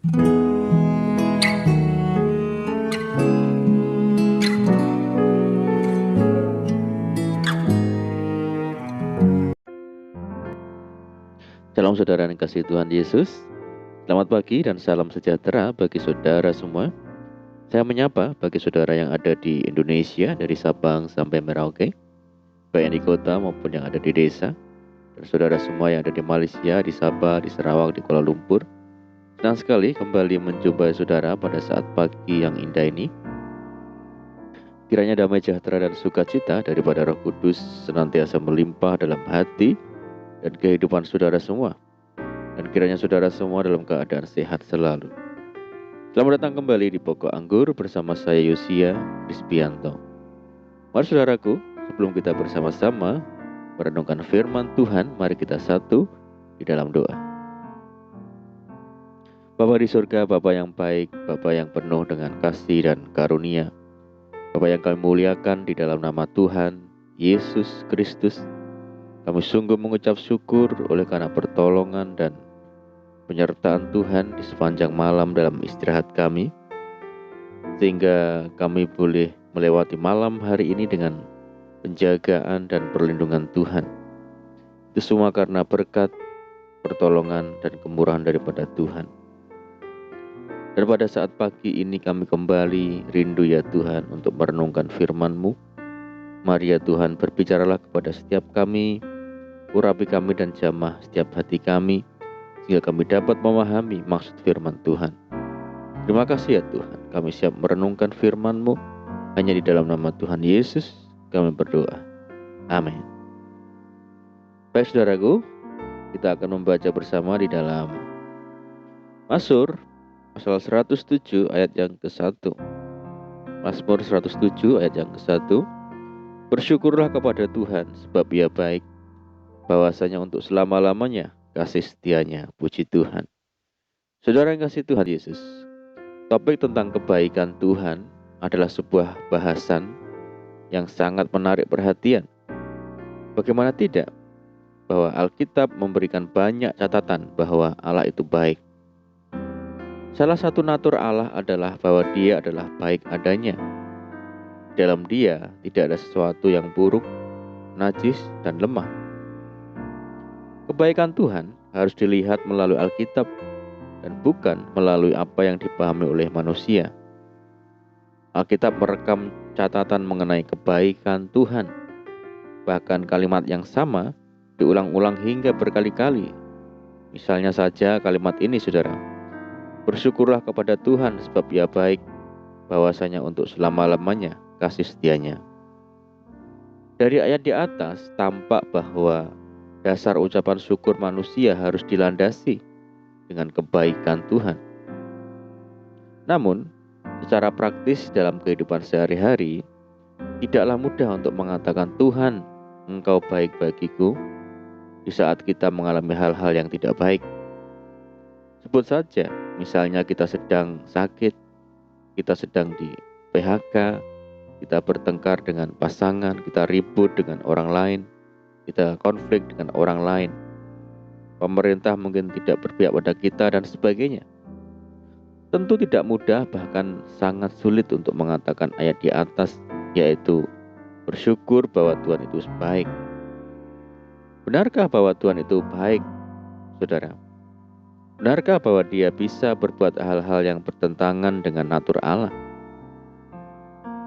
Shalom saudara yang kasih Tuhan Yesus. Selamat pagi dan salam sejahtera bagi saudara semua. Saya menyapa bagi saudara yang ada di Indonesia dari Sabang sampai Merauke, baik yang di kota maupun yang ada di desa, dan saudara semua yang ada di Malaysia, di Sabah, di Sarawak, di Kuala Lumpur. Senang sekali kembali menjumpai saudara pada saat pagi yang indah ini. Kiranya damai sejahtera dan sukacita daripada Roh Kudus senantiasa melimpah dalam hati dan kehidupan saudara semua, dan kiranya saudara semua dalam keadaan sehat selalu. Selamat datang kembali di Pokok Anggur bersama saya Yosia Krispianto. Mari saudaraku, sebelum kita bersama-sama merenungkan firman Tuhan, mari kita satu di dalam doa. Bapa di surga, Bapa yang baik, Bapa yang penuh dengan kasih dan karunia, Bapa yang kami muliakan di dalam nama Tuhan Yesus Kristus, kami sungguh mengucap syukur oleh karena pertolongan dan penyertaan Tuhan di sepanjang malam dalam istirahat kami, sehingga kami boleh melewati malam hari ini dengan penjagaan dan perlindungan Tuhan. Itu semua karena berkat, pertolongan, dan kemurahan daripada Tuhan. Dan pada saat pagi ini kami kembali rindu ya Tuhan untuk merenungkan firman-Mu. Mari ya Tuhan, berbicaralah kepada setiap kami, urapi kami dan jamah setiap hati kami, sehingga kami dapat memahami maksud firman Tuhan. Terima kasih ya Tuhan, kami siap merenungkan firman-Mu. Hanya di dalam nama Tuhan Yesus kami berdoa. Amin. Baik saudaraku, kita akan membaca bersama di dalam Mazmur pasal 107 ayat yang ke-1. Mazmur 107 ayat yang ke-1. Bersyukurlah kepada Tuhan sebab Ia baik, bahwasanya untuk selama-lamanya kasih setianya. Puji Tuhan. Saudara yang kasih Tuhan Yesus, topik tentang kebaikan Tuhan adalah sebuah bahasan yang sangat menarik perhatian. Bagaimana tidak, bahwa Alkitab memberikan banyak catatan bahwa Allah itu baik. Salah satu natur Allah adalah bahwa Dia adalah baik adanya. Dalam Dia tidak ada sesuatu yang buruk, najis, dan lemah. Kebaikan Tuhan harus dilihat melalui Alkitab dan bukan melalui apa yang dipahami oleh manusia. Alkitab merekam catatan mengenai kebaikan Tuhan. Bahkan kalimat yang sama diulang-ulang hingga berkali-kali. Misalnya saja kalimat ini saudara. Bersyukurlah kepada Tuhan sebab Ia baik, bahwasanya untuk selama-lamanya kasih setianya. Dari ayat di atas tampak bahwa dasar ucapan syukur manusia harus dilandasi dengan kebaikan Tuhan. Namun, secara praktis dalam kehidupan sehari-hari, tidaklah mudah untuk mengatakan Tuhan, Engkau baik bagiku, di saat kita mengalami hal-hal yang tidak baik. Sebut saja, misalnya kita sedang sakit, kita sedang di PHK, kita bertengkar dengan pasangan, kita ribut dengan orang lain, kita konflik dengan orang lain, pemerintah mungkin tidak berpihak pada kita dan sebagainya. Tentu tidak mudah, bahkan sangat sulit untuk mengatakan ayat di atas, yaitu bersyukur bahwa Tuhan itu baik. Benarkah bahwa Tuhan itu baik, saudara? Benarkah bahwa Dia bisa berbuat hal-hal yang bertentangan dengan natur Allah?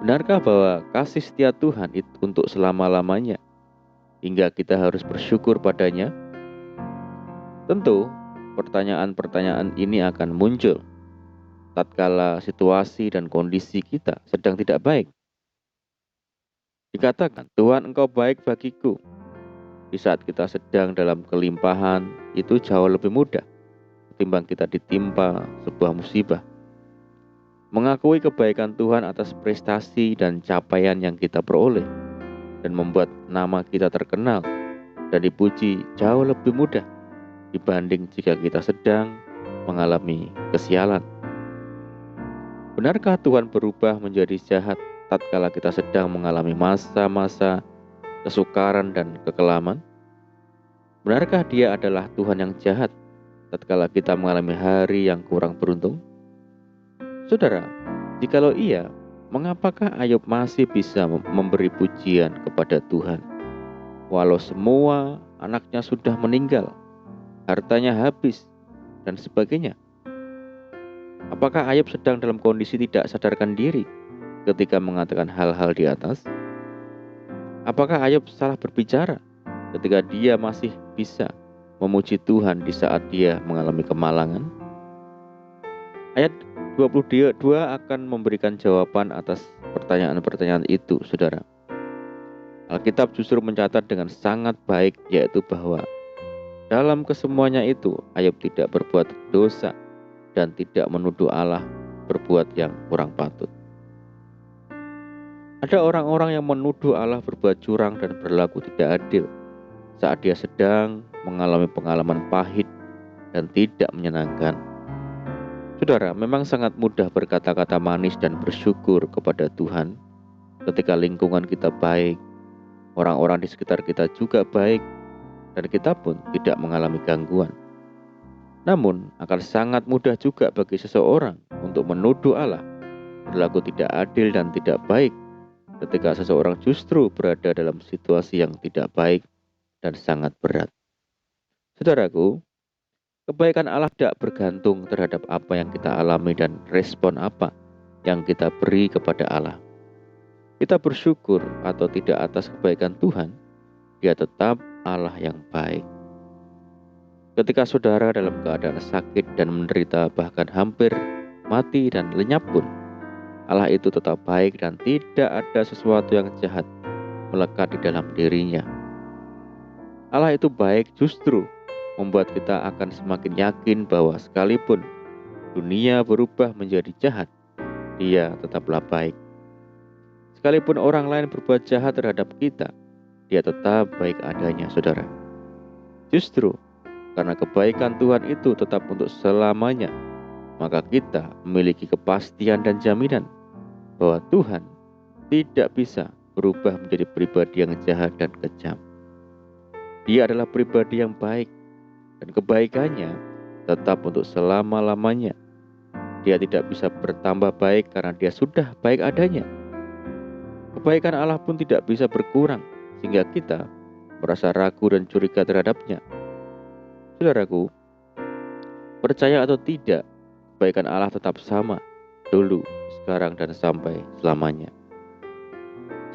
Benarkah bahwa kasih setia Tuhan itu untuk selama-lamanya, hingga kita harus bersyukur padanya? Tentu, pertanyaan-pertanyaan ini akan muncul tatkala situasi dan kondisi kita sedang tidak baik. Dikatakan, Tuhan Engkau baik bagiku. Di saat kita sedang dalam kelimpahan, itu jauh lebih mudah ketimbang kita ditimpa sebuah musibah. Mengakui kebaikan Tuhan atas prestasi dan capaian yang kita peroleh dan membuat nama kita terkenal dan dipuji jauh lebih mudah dibanding jika kita sedang mengalami kesialan. Benarkah Tuhan berubah menjadi jahat tatkala kita sedang mengalami masa-masa kesukaran dan kekelaman? Benarkah Dia adalah Tuhan yang jahat tatkala kita mengalami hari yang kurang beruntung? Saudara, jikalau iya, mengapakah Ayub masih bisa memberi pujian kepada Tuhan walau semua anaknya sudah meninggal, hartanya habis, dan sebagainya? Apakah Ayub sedang dalam kondisi tidak sadarkan diri ketika mengatakan hal-hal di atas? Apakah Ayub salah berbicara ketika dia masih bisa memuji Tuhan di saat dia mengalami kemalangan? Ayat 22 akan memberikan jawaban atas pertanyaan-pertanyaan itu, saudara. Alkitab justru mencatat dengan sangat baik, yaitu bahwa dalam kesemuanya itu Ayub tidak berbuat dosa dan tidak menuduh Allah berbuat yang kurang patut. Ada orang-orang yang menuduh Allah berbuat curang dan berlaku tidak adil saat dia sedang mengalami pengalaman pahit dan tidak menyenangkan. Saudara, memang sangat mudah berkata-kata manis dan bersyukur kepada Tuhan ketika lingkungan kita baik, orang-orang di sekitar kita juga baik, dan kita pun tidak mengalami gangguan. Namun, akan sangat mudah juga bagi seseorang untuk menuduh Allah berlaku tidak adil dan tidak baik ketika seseorang justru berada dalam situasi yang tidak baik dan sangat berat. Saudaraku, kebaikan Allah tidak bergantung terhadap apa yang kita alami dan respon apa yang kita beri kepada Allah. Kita bersyukur atau tidak atas kebaikan Tuhan, Dia tetap Allah yang baik. Ketika saudara dalam keadaan sakit dan menderita, bahkan hampir mati dan lenyap pun, Allah itu tetap baik dan tidak ada sesuatu yang jahat melekat di dalam dirinya. Allah itu baik justru membuat kita akan semakin yakin bahwa sekalipun dunia berubah menjadi jahat, Dia tetaplah baik. Sekalipun orang lain berbuat jahat terhadap kita, Dia tetap baik adanya, saudara. Justru karena kebaikan Tuhan itu tetap untuk selamanya, maka kita memiliki kepastian dan jaminan bahwa Tuhan tidak bisa berubah menjadi pribadi yang jahat dan kejam. Dia adalah pribadi yang baik, dan kebaikannya tetap untuk selama-lamanya. Dia tidak bisa bertambah baik karena Dia sudah baik adanya. Kebaikan Allah pun tidak bisa berkurang sehingga kita merasa ragu dan curiga terhadapnya. Saudaraku, percaya atau tidak, kebaikan Allah tetap sama dulu, sekarang, dan sampai selamanya.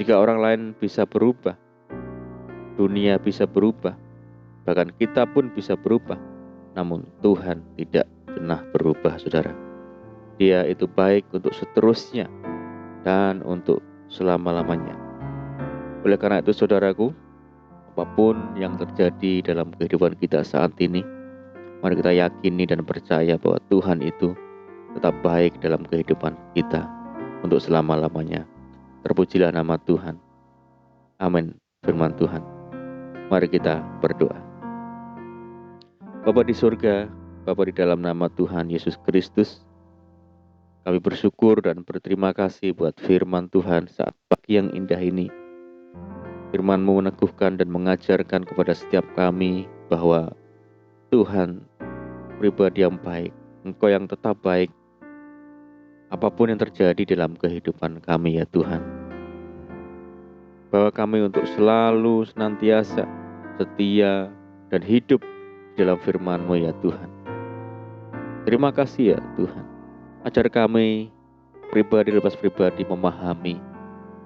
Jika orang lain bisa berubah, dunia bisa berubah, bahkan kita pun bisa berubah, namun Tuhan tidak pernah berubah, saudara. Dia itu baik untuk seterusnya dan untuk selama-lamanya. Oleh karena itu, saudaraku, apapun yang terjadi dalam kehidupan kita saat ini, mari kita yakini dan percaya bahwa Tuhan itu tetap baik dalam kehidupan kita untuk selama-lamanya. Terpujilah nama Tuhan. Amin. Firman Tuhan. Mari kita berdoa. Bapa di surga, Bapa di dalam nama Tuhan Yesus Kristus, kami bersyukur dan berterima kasih buat firman Tuhan saat pagi yang indah ini. Firman-Mu meneguhkan dan mengajarkan kepada setiap kami bahwa Tuhan pribadi yang baik, Engkau yang tetap baik apapun yang terjadi dalam kehidupan kami, ya Tuhan. Bahwa kami untuk selalu senantiasa setia dan hidup dalam firman-Mu, ya Tuhan. Terima kasih, ya Tuhan. Ajar kami pribadi lepas pribadi memahami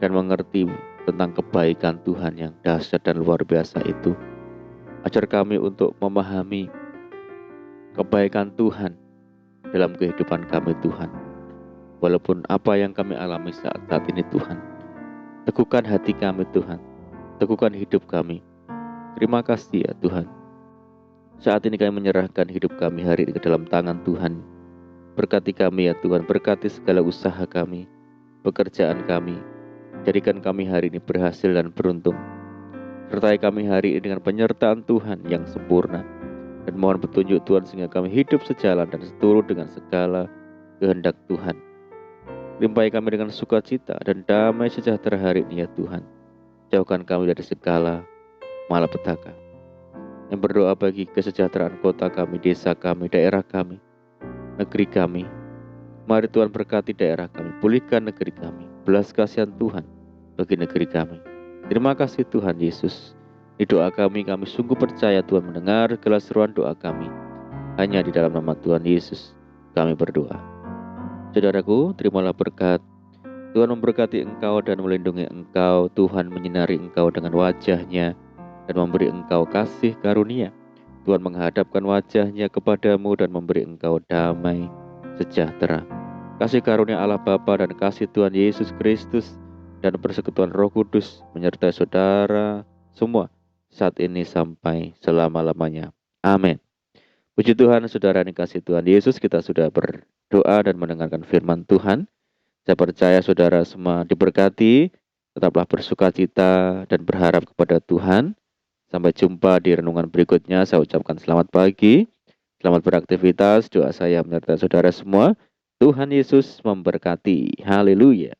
dan mengerti tentang kebaikan Tuhan yang dahsyat dan luar biasa itu. Ajar kami untuk memahami kebaikan Tuhan dalam kehidupan kami, Tuhan. Walaupun apa yang kami alami saat ini, Tuhan. Teguhkan hati kami, Tuhan. Teguhkan hidup kami. Terima kasih, ya Tuhan. Saat ini kami menyerahkan hidup kami hari ini ke dalam tangan Tuhan. Berkati kami, ya Tuhan. Berkati segala usaha kami, pekerjaan kami. Jadikan kami hari ini berhasil dan beruntung. Sertai kami hari ini dengan penyertaan Tuhan yang sempurna. Dan mohon petunjuk Tuhan sehingga kami hidup sejalan dan seturut dengan segala kehendak Tuhan. Limpahi kami dengan sukacita dan damai sejahtera hari ini, ya Tuhan. Jauhkan kami dari segala malapetaka. yang berdoa bagi kesejahteraan kota kami, desa kami, daerah kami, negeri kami. Mari Tuhan berkati daerah kami, pulihkan negeri kami, belas kasihan Tuhan bagi negeri kami. Terima kasih Tuhan Yesus. Di doa kami sungguh percaya Tuhan mendengar segala seruan doa kami. Hanya di dalam nama Tuhan Yesus kami berdoa. Saudaraku, terimalah berkat. Tuhan memberkati engkau dan melindungi engkau. Tuhan menyinari engkau dengan wajah-Nya dan memberi engkau kasih karunia. Tuhan menghadapkan wajah-Nya kepadamu dan memberi engkau damai sejahtera. Kasih karunia Allah Bapa dan kasih Tuhan Yesus Kristus dan persekutuan Roh Kudus menyertai saudara semua saat ini sampai selama-lamanya. Amin. Puji Tuhan, saudara yang kasih Tuhan Yesus, kita sudah berdoa dan mendengarkan firman Tuhan. Saya percaya saudara semua diberkati, tetaplah bersukacita dan berharap kepada Tuhan. Sampai jumpa di renungan berikutnya. Saya ucapkan selamat pagi, selamat beraktivitas. Doa saya menyertai saudara semua. Tuhan Yesus memberkati. Haleluya.